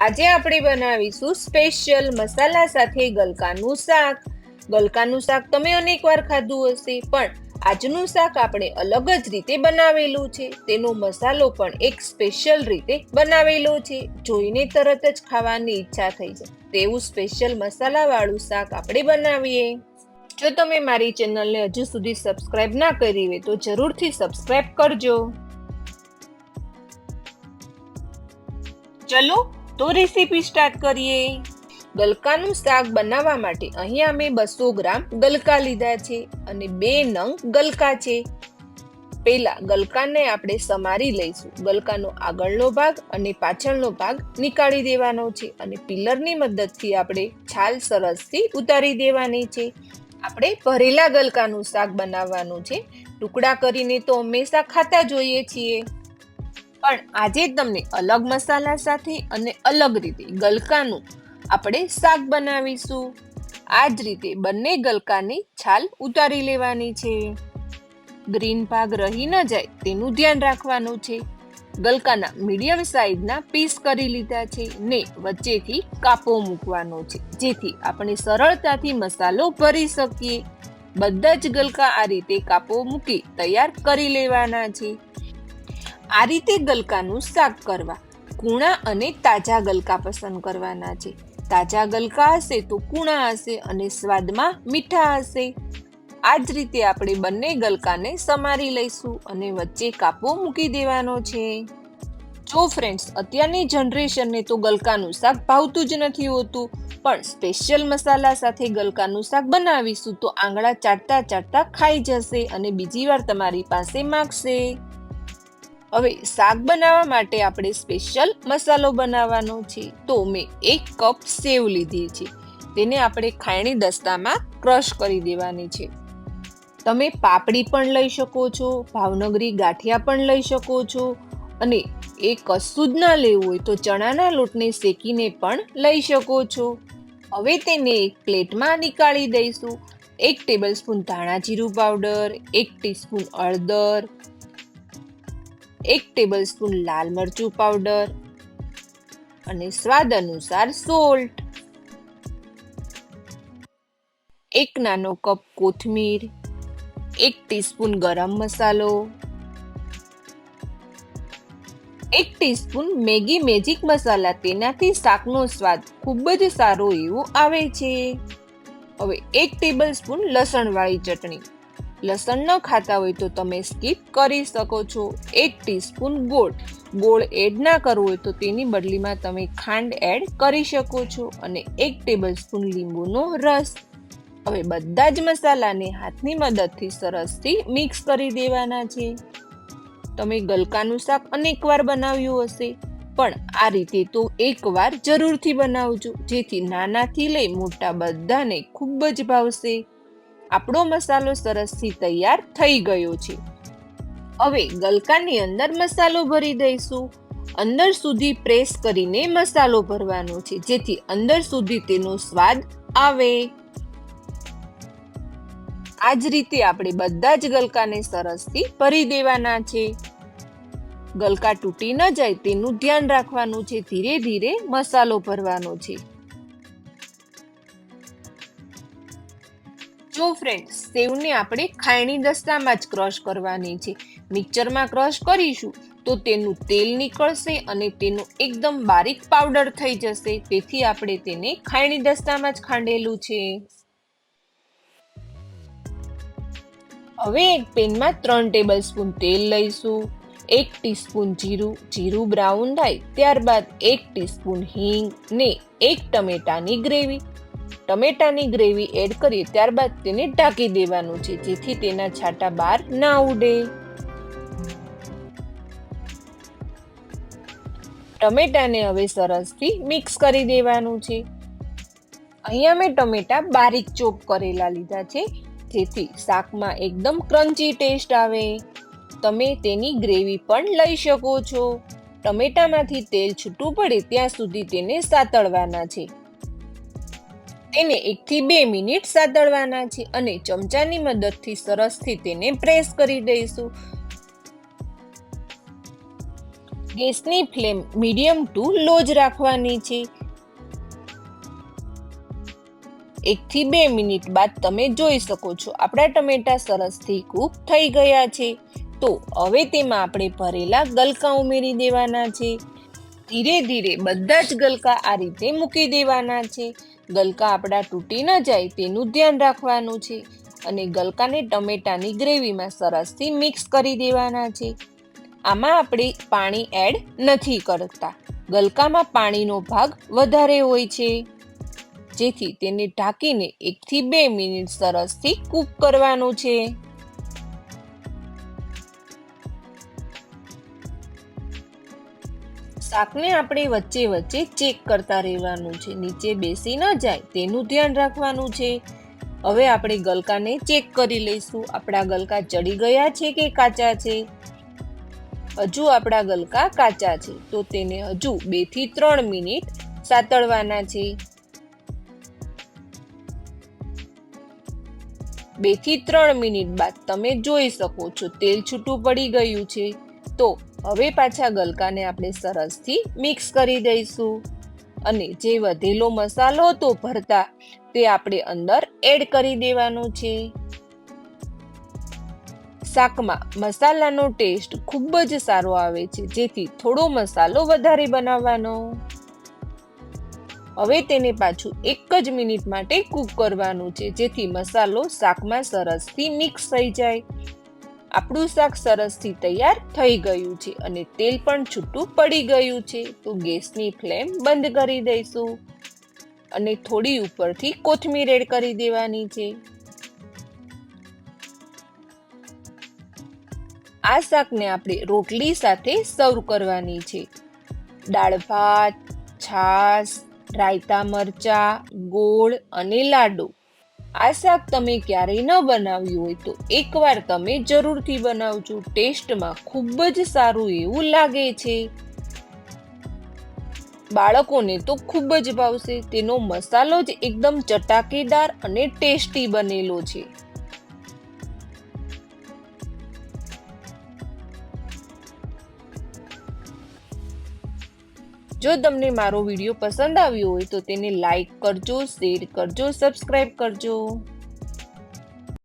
આજે આપણે બનાવીશું સ્પેશિયલ મસાલા સાથે ગલકાનું શાક. ગલકાનું શાક તમે અનેકવાર ખાધું હશે, પણ આજનું શાક આપણે અલગ જ રીતે બનાવેલું છે. તેનો મસાલો પણ એક સ્પેશિયલ રીતે બનાવેલો છે. જોઈને તરત જ ખાવાની ઈચ્છા થઈ જાય તેવું સ્પેશિયલ મસાલાવાળું શાક આપણે બનાવીએ. જો તમે મારી ચેનલને હજુ સુધી સબસ્ક્રાઇબ ના કરી હોય તો જરૂરથી સબસ્ક્રાઇબ કરજો. ચલો તો રેસીપી સ્ટાર્ટ કરીએ. ગલકાનું શાક બનાવવા માટે અહીંયા અમે 200 ગ્રામ ગલકા લીધા છે અને 2 નંગ ગલકા છે. પહેલા ગલકાને આપણે સમારી લઈશું. ગલકાનો આગળનો ભાગ અને પાછળનો ભાગ નીકાળી દેવાનો છે અને પિલરની મદદથી આપણે છાલ સરસથી ઉતારી દેવાની છે. આપણે ભરેલા ગલકાનું શાક બનાવવાનું છે. ટુકડા કરીને તો હંમેશા ખાતા જોઈએ છીએ, પણ આજે તમને અલગ મસાલા સાથે અને અલગ રીતે ગલકાનું આપણે શાક બનાવીશું. આ જ રીતે બંને ગલકાની છાલ ઉતારી લેવાની છે. ગ્રીન ભાગ રહી ન જાય તેનું ધ્યાન રાખવાનું છે. ગલકાના મીડિયમ સાઈઝના પીસ કરી લીધા છે ને વચ્ચેથી કાપો મૂકવાનો છે, જેથી આપણે સરળતાથી મસાલો ભરી શકીએ. બધા જ ગલકા આ રીતે કાપો મૂકી તૈયાર કરી લેવાના છે. આ રીતે ગલકાનું શાક કરવા કૂણા અને તાજા ગલકા પસંદ કરવાના છે. તાજા ગલકા હશે તો કૂણા હશે અને સ્વાદમાં મીઠા હશે. આ જ રીતે આપણે બંને ગલકાને સમારી લઈશું અને વચ્ચે કાપો મૂકી દેવાનો છે. જો ફ્રેન્ડ્સ, અત્યારની જનરેશનને તો ગલકાનું શાક ભાવતું જ નથી હોતું, પણ સ્પેશિયલ મસાલા સાથે ગલકાનું શાક બનાવીશું તો આંગળા ચાટતા ચાટતા ખાઈ જશે અને બીજી વાર તમારી પાસે માંગશે. હવે શાક બનાવવા માટે આપણે સ્પેશિયલ મસાલો બનાવવાનો છે. તો મેં 1 કપ સેવ લીધી છે. તેને આપણે ખાયણી દસ્તામાં ક્રશ કરી દેવાની છે. તમે પાપડી પણ લઈ શકો છો, ભાવનગરી ગાંઠિયા પણ લઈ શકો છો, અને એ કશું જ ના લેવું હોય તો ચણાના લોટને શેકીને પણ લઈ શકો છો. હવે તેને એક પ્લેટમાં નીકાળી દઈશું. 1 ટેબલસ્પૂન ધાણા જીરું પાવડર, 1 ટીસ્પૂન હળદર, 1 ટેબલસ્પૂન લાલ મરચું પાવડર અને સ્વાદ અનુસાર સોલ્ટ, 1 નાનો કપ કોથમીર, 1 ટીસ્પૂન ગરમ મસાલો, 1 ટીસ્પૂન મેગી મેજિક મસાલા. તેનાથી શાકનો સ્વાદ ખૂબ જ સારો એવો આવે છે. હવે 1 ટેબલસ્પૂન લસણવાળી ચટણી. લસણ ન ખાતા હોય તો તમે સ્કીપ કરી શકો છો. 1 ટીસ્પૂન ગોળ. ગોળ એડ ના કરવો હોય તો તેની બદલીમાં તમે ખાંડ એડ કરી શકો છો અને 1 ટેબલસ્પૂન લીંબુનો રસ. હવે બધા જ મસાલાને હાથની મદદથી સરસથી મિક્સ કરી દેવાના છે. તમે ગલકાનું શાક અનેકવાર બનાવ્યું હશે, પણ આ રીતે તો એકવાર જરૂરથી બનાવજો, જેથી નાનાથી લઈ મોટા બધાને ખૂબ જ ભાવશે. આપણો મસાલો સરસથી તૈયાર થઈ ગયો છે. હવે ગલકાની અંદર મસાલો ભરી દઈશું. અંદર સુધી પ્રેસ કરીને મસાલો ભરવાનો છે, જેથી અંદર સુધી તેનો સ્વાદ આવે. આ જ રીતે આપણે બધા જ ગલકાને સરસથી ભરી દેવાના છે. ગલકા તૂટી ન જાય તેનું ધ્યાન રાખવાનું છે. ધીરે ધીરે મસાલો ભરવાનો છે. જો ફ્રેન્ડ્સ, સેવને આપણે ખાયણી દસ્તામાં જ ક્રશ કરવાની છે. મિક્સરમાં ક્રશ કરીશું તો તેનું તેલ નીકળશે અને તેનો એકદમ બારીક પાવડર થઈ જશે. તેથી આપણે તેને ખાયણી દસ્તામાં જ ખાંડેલું છે. હવે એક પેનમાં 3 ટેબલસ્પૂન તેલ લઈશું. 1 ટીસ્પૂન જીરું બ્રાઉન થાય ત્યારબાદ 1 ટીસ્પૂન હિંગ ને 1 ટમેટાની ગ્રેવી. ટમેટાની ગ્રેવી એડ કરીએ ત્યારબાદ તેને ઢાંકી દેવાનું છે, જેથી તેના છાંટા બહાર ના ઉડે. ટમેટાને હવે સરસથી મિક્સ કરી દેવાનું છે. અહીંયા મેં ટમેટા બારીક ચોપ કરેલા લીધા છે, જેથી શાકમાં એકદમ ક્રન્ચી ટેસ્ટ આવે. તમે તેની ગ્રેવી પણ લઈ શકો છો. ટમેટામાંથી તેલ છૂટું પડે ત્યાં સુધી તેને સાતળવાના છે. તેને 1 થી 2 મિનિટ સાતળવાના છે અને ચમચાની મદદથી સરસથી તેને પ્રેસ કરી દઈશું. ગેસની ફ્લેમ મીડિયમ ટુ લો જ રાખવાની છે. 1 થી 2 મિનિટ બાદ તમે જોઈ શકો છો આપણા ટમેટા સરસથી કૂક થઈ ગયા છે. તો હવે તેમાં આપણે ભરેલા ગલકા ઉમેરી દેવાના છે. ધીરે ધીરે બધા જ ગલકા આ રીતે મૂકી દેવાના છે. ગલકા આપણા તૂટી ન જાય તેનું ધ્યાન રાખવાનું છે. અને ગલકાને ટમેટાની ગ્રેવીમાં સરસથી મિક્સ કરી દેવાના છે. આમાં આપણે પાણી એડ નથી કરતા. ગલકામાં પાણીનો ભાગ વધારે હોય છે, જેથી તેને ઢાંકીને 1 થી 2 મિનિટ સરસથી કૂક કરવાનું છે. શાકને આપણે વચ્ચે વચ્ચે ચેક કરતા રહેવાનું છે. નીચે બેસી ન જાય તેનું ધ્યાન રાખવાનું છે. હવે આપણે ગલકાને ચેક કરી લઈશું. આપણા ગલકા ચડી ગયા છે કે કાચા છે? હજુ આપણા ગલકા કાચા છે, તો તેને હજુ 2 થી 3 મિનિટ સાતળવાના છે. 2 થી 3 મિનિટ બાદ તમે જોઈ શકો છો તેલ છૂટું પડી ગયું છે. તો હવે પાછા ગલકાને આપણે સરસથી મિક્સ કરી દઈશું અને જે વધેલો મસાલો હતો ભરતા તે આપણે અંદર એડ કરી દેવાનો છે. શાકમાં મસાલાનો ટેસ્ટ ખૂબ જ સારો આવે છે, જેથી થોડો મસાલો વધારે બનાવવાનો. હવે તેને પાછું 1 જ મિનિટ માટે કૂક કરવાનું છે, જેથી મસાલો શાકમાં સરસથી મિક્સ થઈ જાય. આપણું શાક સરસથી તૈયાર થઈ ગયું છે અને તેલ પણ છૂટું પડી ગયું છે. તો ગેસની ફ્લેમ બંધ કરી દઈશું અને થોડી ઉપરથી કોથમીર એડ કરી દેવાની છે. આ શાકને આપણે રોટલી સાથે સર્વ કરવાની છે. દાળ ભાત, છાશ, રાયતા મરચાં, ગોળ અને લાડુ. આ શાક તમે ક્યારેય ન બનાવ્યું હોય તો એકવાર તમે જરૂરથી બનાવજો. ટેસ્ટમાં ખૂબ જ સારું એવું લાગે છે. બાળકોને તો ખૂબ જ ભાવશે. તેનો મસાલો જ એકદમ ચટાકેદાર અને ટેસ્ટી બનેલો છે. જો તમને મારો વિડીયો પસંદ આવ્યો હોય તો તેને લાઈક કરજો, શેર કરજો, સબસ્ક્રાઇબ કરજો.